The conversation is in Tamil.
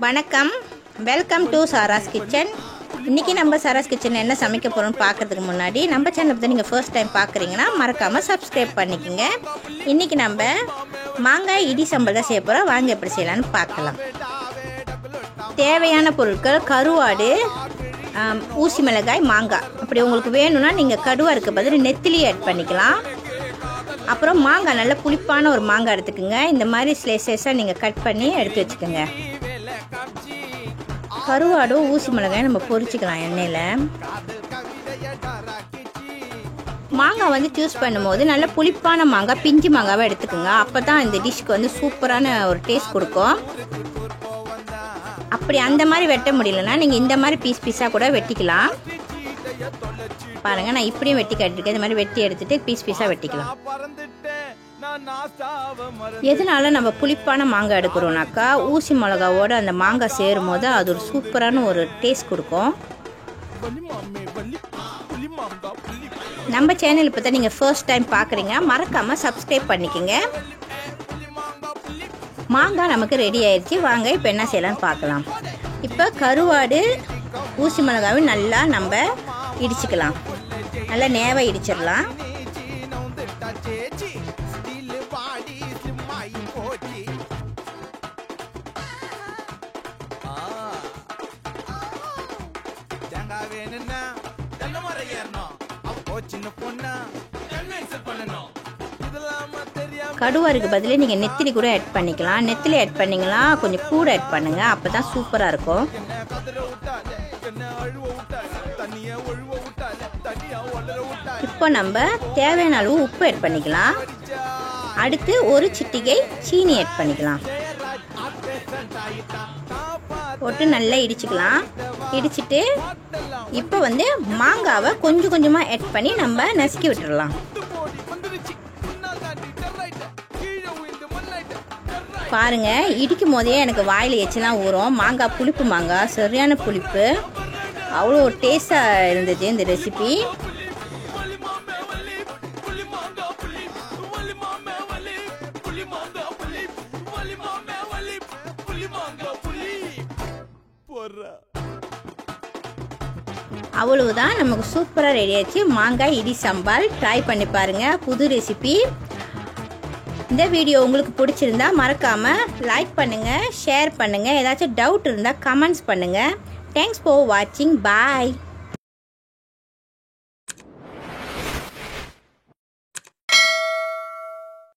வணக்கம், வெல்கம் டு சாராஸ் கிச்சன். இன்றைக்கி நம்ம சாராஸ் கிச்சனில் என்ன சமைக்க போகிறோம்னு பார்க்குறதுக்கு முன்னாடி நம்ம சேனலை பற்றி நீங்கள் ஃபர்ஸ்ட் டைம் பார்க்குறீங்கன்னா மறக்காமல் சப்ஸ்கிரைப் பண்ணிக்கோங்க. இன்றைக்கி நம்ம மாங்காய் இடி சம்பல் தான் செய்ய போகிறோம். வாங்க எப்படி செய்யலான்னு பார்க்கலாம். தேவையான பொருட்கள் கருவாடு, ஊசி மிளகாய், மாங்காய். அப்படி உங்களுக்கு வேணும்னா நீங்கள் கடுவாருக்கு பதில் நெத்திலி ஆட் பண்ணிக்கலாம். அப்புறம் மாங்காய் நல்ல புளிப்பான ஒரு மாங்காய் எடுத்துக்கோங்க. இந்த மாதிரி ஸ்லைசஸாக நீங்கள் கட் பண்ணி எடுத்து வச்சுக்கோங்க. கருவாடும் ஊசி மிளகாயும் நம்ம பொரிச்சிக்கலாம் எண்ணெயில். மாங்காய் வந்து சூஸ் பண்ணும்போது நல்ல புளிப்பான மாங்காய், பிஞ்சு மாங்காவை எடுத்துக்கோங்க. அப்போ தான் இந்த டிஷ்க்கு வந்து சூப்பரான ஒரு டேஸ்ட் கொடுக்கும். அப்படி அந்த மாதிரி வெட்ட முடியலன்னா நீங்கள் இந்த மாதிரி பீஸ் பீஸாக கூட வெட்டிக்கலாம். பாருங்கள், நான் இப்படியும் வெட்டி கட்டிருக்கேன். இந்த மாதிரி வெட்டி எடுத்துகிட்டு பீஸ் பீஸாக வெட்டிக்கலாம். எதனால நம்ம புளிப்பான மாங்காய் எடுக்கிறோம்னாக்கா ஊசி மிளகாவோட அந்த மாங்காய் சேரும் போது அது ஒரு சூப்பரான ஒரு டேஸ்ட் கொடுக்கும். நம்ம சேனல் இப்போ தான் நீங்கள் ஃபர்ஸ்ட் டைம் பார்க்குறீங்க, மறக்காமல் சப்ஸ்கிரைப் பண்ணிக்கோங்க. மாங்காய் நமக்கு ரெடி ஆயிடுச்சு. வாங்க இப்போ என்ன செய்யலாம்னு பார்க்கலாம். இப்போ கருவாடு ஊசி மிளகாவும் நல்லா நம்ம இடிச்சுக்கலாம். நல்லா நேவை இடிச்சிடலாம். கடுவாருக்கு பதில் நீங்கள் நெத்திலி கூட ஆட் பண்ணிக்கலாம். நெத்திலி ஆட் பண்ணிங்களா கொஞ்சம் கூட ஆட் பண்ணுங்க, அப்போ தான் சூப்பராக இருக்கும். இப்போ நம்ம தேவையான அளவு உப்பு ஆட் பண்ணிக்கலாம். அடுத்து ஒரு சிட்டிகை சீனி ஆட் பண்ணிக்கலாம். போட்டு நல்லா இடிச்சுக்கலாம். இடிச்சிட்டு இப்போ வந்து மாங்காவை கொஞ்சம் கொஞ்சமாக ஆட் பண்ணி நம்ம நசுக்கி விட்டுடலாம். பாருங்க, இடிக்கும் போதே எனக்கு வாயில் எச்சலாம் ஊறும். மாங்காய் புளிப்பு மாங்காய், சரியான புளிப்பு, அவ்வளோ டேஸ்டாக இருந்துச்சு இந்த ரெசிபி. அவ்வளவுதான், நமக்கு சூப்பராக ரெடி ஆச்சு மாங்காய் இடி சம்பால். ட்ரை பண்ணி பாருங்கள், புது ரெசிபி. இந்த வீடியோ உங்களுக்கு பிடிச்சிருந்தா மறக்காமல் லைக் பண்ணுங்கள், ஷேர் பண்ணுங்கள். ஏதாச்சும் டவுட் இருந்தால் கமெண்ட்ஸ் பண்ணுங்கள். தேங்க்ஸ் ஃபார் வாட்சிங். பாய்.